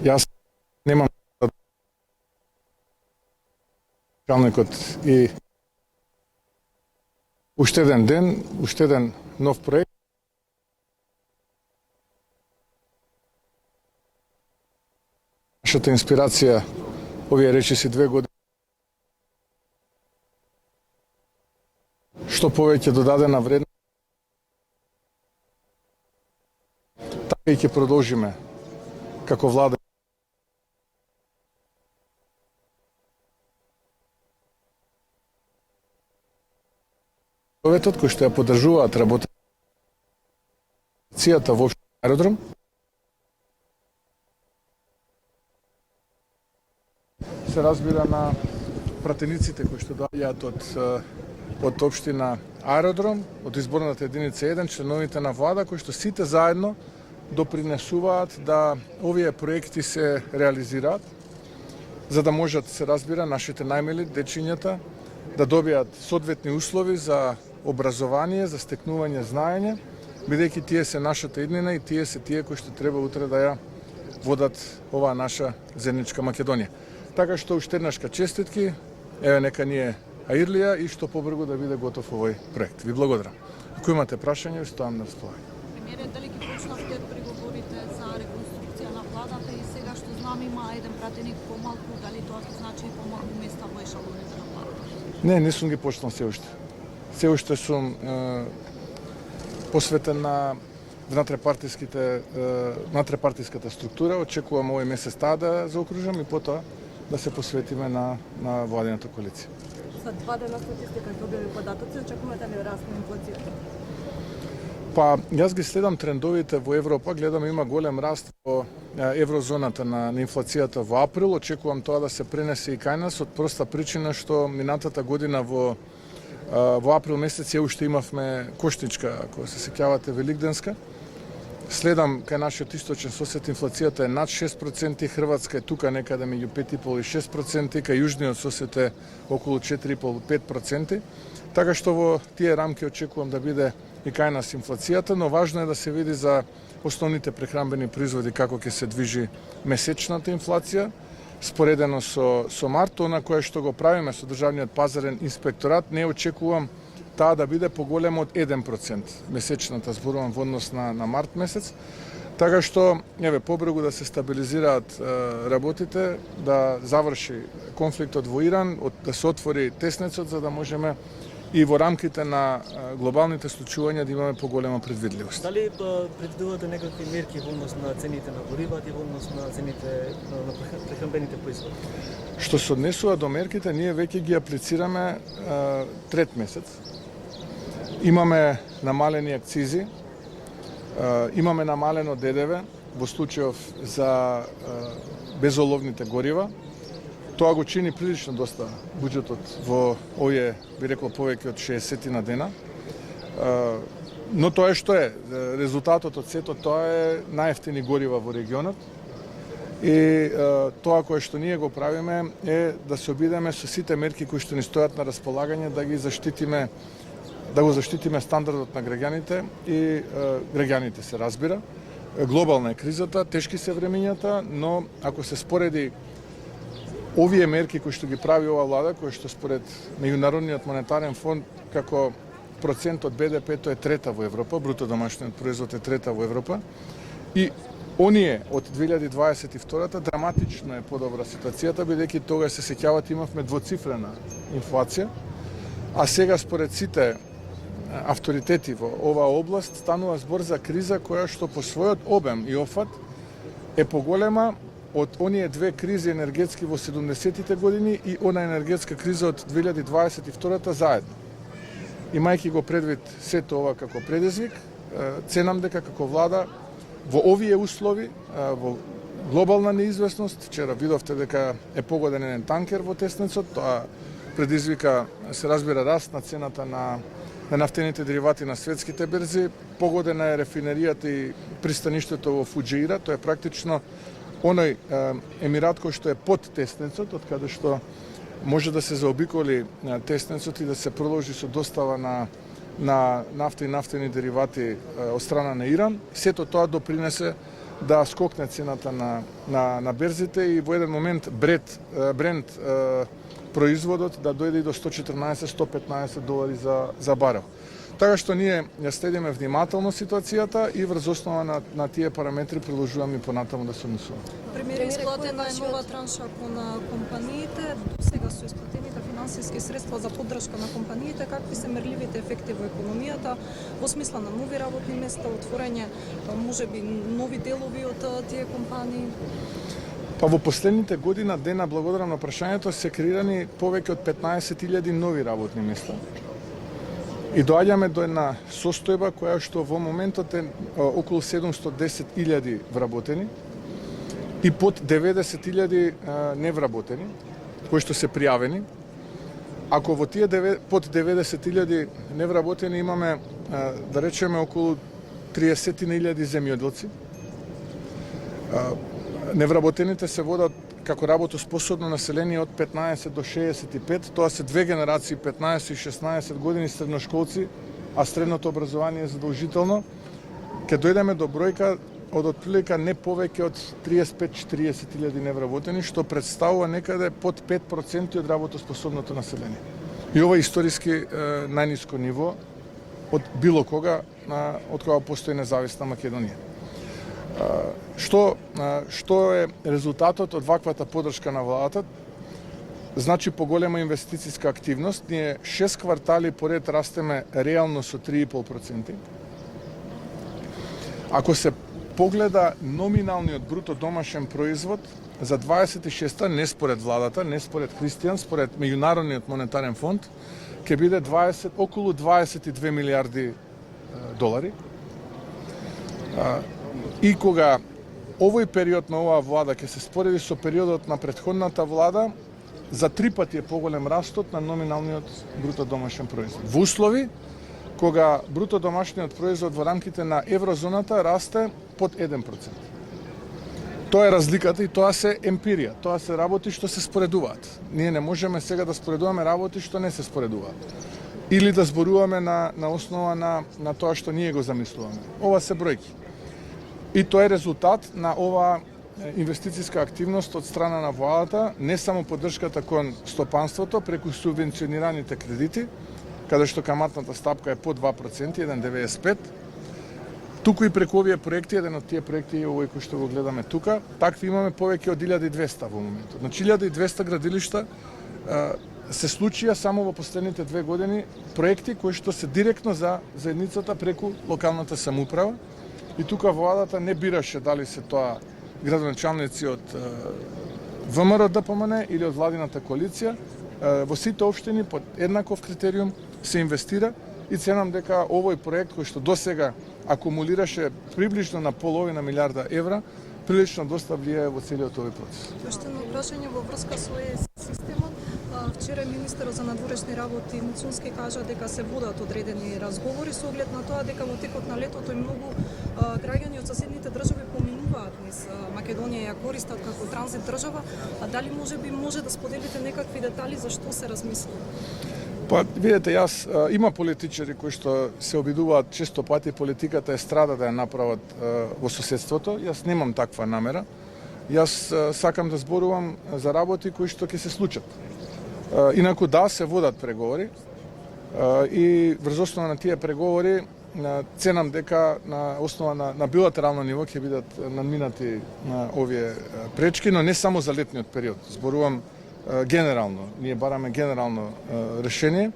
Јас немам началникот и уште еден ден, уште еден нов проект. Нашата инспирација овие речиси 2 години. Што повеќе додадена вредност, така и ќе продолжиме како влада. Советот кој што ја поддржуваат работацијата во аеродром, се разбира на пратениците кои што доаѓаат од општина Аеродром, од изборната единица 1, членовите на влада кои што сите заедно допринесуваат да овие проекти се реализираат, за да можат, се разбира, нашите најмили дечињата да добијат соодветни услови за образование, за стекнување знаење, бидејќи тие се нашата иднина и тие се тие кои што треба утре да ја водат оваа наша земјичка Македонија. Така што уште еднашка честитки, еве нека ние Аирлија и што побрзо да биде готов овој проект. Ви благодарам. Ако имате прашања, стоам на располагање. Премиере, дали ги почнавте преговорите за реконструкција на владата и сега што знам има еден пратеник помалку, дали тоа значи помалку места во ешалоните на владата? Не сум ги почнал се уште. Се уште сум посветен на внатре-партиската структура. Очекувам овој месец таа да заокружам и потоа да се посветиме на владината коалиција. За 2 дена статистика добиви податоци, очекувате ли раст на инфлацијата? Па, јас ги следам трендовите во Европа, гледам има голем раст во еврозоната на инфлацијата во април, очекувам тоа да се пренесе и кај нас од проста причина што минатата година во април месец уште имавме кошничка, ако се сеќавате, великденска. Следам кај нашиот источен сосед инфлацијата е над 6%, Хрватска е тука некаде меѓу 5,5 и 6%, кај јужниот сосед е околу 4,5-5%. Така што во тие рамки очекувам да биде и кај нас инфлацијата, но важно е да се види за основните прехранбени производи како ќе се движи месечната инфлација, споредено со март, она кое што го правиме со државниот пазарен инспекторат, не очекувам таа да биде поголема од 1% месечната, зборувам во однос на март месец. Така што, побрзо да се стабилизираат работите, да заврши конфликтот во Иран, да се отвори теснецот, за да можеме и во рамките на глобалните случувања да имаме поголема предвидливост. Дали предвидувате некакви мерки во однос на цените на горивата и во однос на цените на прехранбените производи? Што се однесува до мерките, ние веќе ги аплицираме трет месец. Имаме намалени акцизи, имаме намалено ДДВ во случајов за безоловните горива. Тоа го чини прилично доста буџетот во овие, би рекол, повеќе од 60 на дена. Но тоа е што е. Резултатот од сето тоа е најевтини горива во регионот. И тоа кое што ние го правиме е да се обидеме со сите мерки кои што ни стојат на располагање да ги заштитиме, да го заштитиме стандардот на граѓаните и граѓаните се разбира. Глобална е кризата, тешки се времењата, но ако се спореди овие мерки кои што ги прави ова влада, кои што според Меѓународниот монетарен фонд како процент од БДП тоа е трета во Европа, бруто домашниот производ е трета во Европа, и оние од 2022-та драматично е подобра ситуацијата, бидејќи тогаш се сеќавате имавме двоцифрена инфлација, а сега според сите авторитети во оваа област станува збор за криза која што по својот обем и офат е поголема од оние две кризи енергетски во 70-тите години и она енергетска криза од 2022-та заедно. Имајќи го предвид сето ова како предизвик, ценам дека како влада во овие услови, во глобална неизвестност, вчера видовте дека е погоден еден танкер во теснецот, тоа предизвика, се разбира, раст на цената на нафтените деривати на светските берзи, погодена е рефинеријата и пристаништето во Фуџеира, тоа е практично оној емират кој што е под теснецот, од каде што може да се заобиколи теснецот и да се продолжи со достава на нафта и нафтени деривати од страна на Иран. Сето тоа допринесе да скокне цената на берзите и во еден момент Брент производот да дојде и до $114-115 за барел. Така што ние ја следиме внимателно ситуацијата и врз основа на тие параметри продолжуваме понатаму да се однесуваме. Премиер, исплатена е нова транша кон компаниите, сега се исплатените финансиски средства за поддршка на компаниите, какви се мерливите ефекти во економијата, во смисла на нови работни места, отворање можеби нови делови од тие компании? Па во последните година дена, благодарам на прашањето, се креирани повеќе од 15.000 нови работни места. И доаѓаме до една состојба која што во моментот е околу 710.000 вработени и под 90.000 невработени, кои што се пријавени. Ако во тие под 90.000 невработени имаме, да речеме, околу 30.000 земјоделци, невработените се водат како работоспособно население од 15 до 65, тоа се две генерации, 15 и 16 години средношколци, а средното образование е задолжително, ќе дојдеме до бројка од отприлика не повеќе од 35-40.000 невработени, што представува некаде под 5% од работоспособното население. И ова е историски најниско ниво од било кога, од кога постои независна Македонија. Што е резултатот од ваквата поддршка на владата? Значи поголема инвестициска активност. Ние 6 квартали поред растеме реално со 3,5%. Ако се погледа номиналниот бруто домашен производ за 26-та, не според владата, не според Христијан, според Меѓународниот монетарен фонд, ќе биде околу 22 милиарди долари. И кога овој период на оваа влада ќе се спореди со периодот на претходната влада, за 3 пати е поголем растот на номиналниот бруто домашен производ. Во услови кога бруто домашниот производ во рамките на еврозоната расте под 1%. Тоа е разликата и тоа се емпирија, тоа се работи што се споредуваат. Ние не можеме сега да споредуваме работи што не се споредуваат. Или да зборуваме на основа на тоа што ние го замислуваме. Ова се бројки. И тоа е резултат на оваа инвестициска активност од страна на владата, не само поддршката кон стопанството преку субвенционираните кредити, каде што каматната стапка е по 2%, 1,95%, туку и преку овие проекти, еден од тие проекти е овој кој што го гледаме тука, такви имаме повеќе од 1200 во моментот. Значи 1200 градилишта се случија само во последните 2 години проекти кои што се директно за заедницата преку локалната самоуправа. И тука владата не бираше дали се тоа градоначалници од ВМРО ДПМН или од владината коалиција. Во сите општини под еднаков критериум се инвестира и ценам дека овој проект кој што досега акумулираше приближно на половина милиарда евра, прилично доста влијае во целиот овој процес. Уште едно прашање во врска со системот. Вчера министерот за надворешни работи Муцунски кажа дека се водат одредени разговори со оглед на тоа дека во текот на летото и многу граѓани од соседните држави поминуваат низ Македонија и ја користат како транзит држава, а дали може да споделите некакви детали за што се размислува? Па, видете, има политичари кои што се обидуваат често пати политиката е страда да ја направат во соседството. Јас немам таква намера. Јас сакам да зборувам за работи кои што ќе се случат. Инаку да, се водат преговори и врз основа на тие преговори ценам дека на основа на билатерално ниво ќе бидат надминати овие пречки, но не само за летниот период. Зборувам генерално. Ние бараме генерално решение.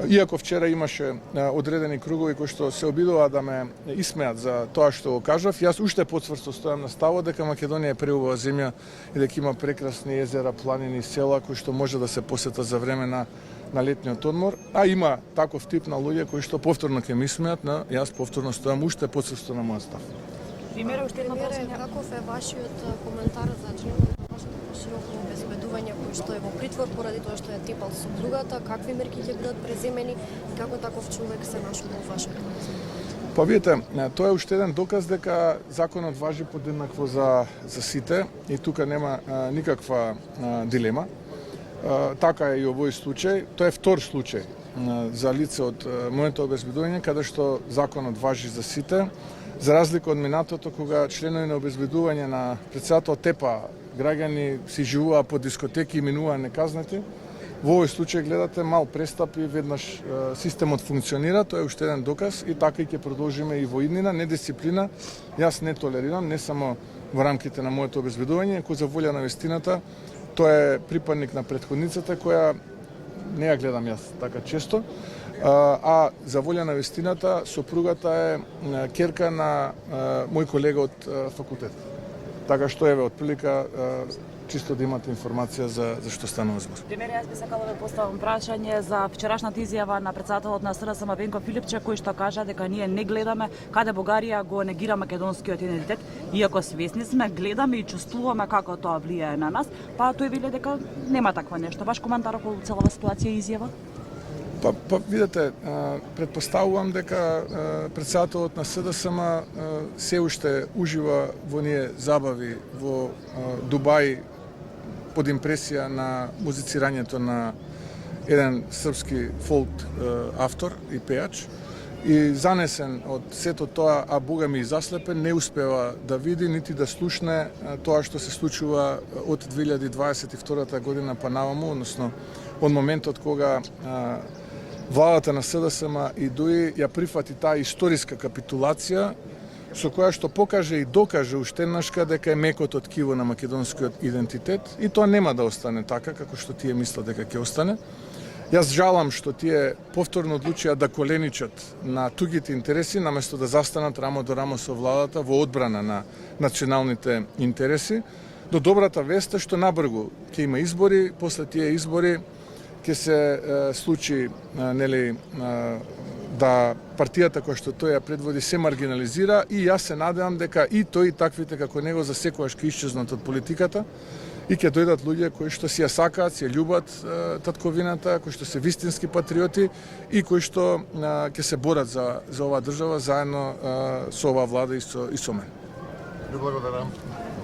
Иако вчера имаше одредени кругови кои што се обидува да ме исмеат за тоа што го кажав, јас уште потврсто стојам на ставот дека Македонија е преубава земја и дека има прекрасни езера, планини, села кои што може да се посетат за време на летниот одмор, а има таков тип на луѓе кои што повторно ќе ми исмеат, но јас повторно стојам уште потврсто на мојот став. Премиере, каков е вашиот коментар за членот на вашето пошироко обезбедување кој што е во притвор поради тоа што ја тепал сопругата, какви мерки ќе бидат преземени и како таков човек се нашол во вашето лице? Па видите, тоа е уште еден доказ дека законот важи подеднакво за сите и тука нема никаква дилема. Така е и овој случај. Тоа е втор случај за лице од моето обезбедување, каде што законот важи за сите. За разлика од минатото, кога членови на обезбедување на председател ТЕПА, граѓани си живуваа по дискотеки и минуваа неказнати, во овој случај гледате мал престап и веднаш системот функционира, тоа е уште еден доказ и така и ќе продолжиме и во иднина. Недисциплина јас не толерирам, не само во рамките на моето обезбедување, кој за волја на вистината, тоа е припадник на претходницата која не ја гледам јас така често, а за волја на вистината сопругата е ќерка на мој колега од факултетот. Така што еве отприлика чисто да имате информација за што станува збор. Премиер, јас би сакала да ве поставам прашање за вчерашната изјава на претседателот на СДСМ Венко Филипче, кој што кажа дека ние не гледаме каде Бугарија го негира македонскиот идентитет, иако свесни сме, гледаме и чувствуваме како тоа влијае на нас, па тој вели дека нема такво нешто. Ваш коментар околу целава ситуација и изјава? Па видете, предпоставувам дека претседателот на СДСМ се уште ужива во ние забави во Дубај под импресија на музицирањето на еден српски фолк автор и пејач. И занесен од сето тоа, а богами и заслепен, не успева да види нити да слушне тоа што се случува од 2022 година па наваму, односно од моментот кога владата на СДСМ и ДУИ ја прифати таа историска капитулација, со која што покаже и докаже уште еднашка дека е мекото ткиво на македонскиот идентитет и тоа нема да остане така како што тие мислат дека ќе остане. Јас жалам што тие повторно одлучија да коленичат на тугите интереси наместо да застанат рамо до рамо со владата во одбрана на националните интереси. Но добрата вест е што набргу ќе има избори, после тие избори ќе се случи нели да партијата која што тој ја предводи се маргинализира и јас се надевам дека и тој и таквите како него за секојаш ќе исчезнат од политиката и ќе дојдат луѓе кои што си ја сакаат, си ја љубат татковината, кои што се вистински патриоти и кои што ќе се борат за оваа држава заедно со оваа влада и со мен. Ви благодарам.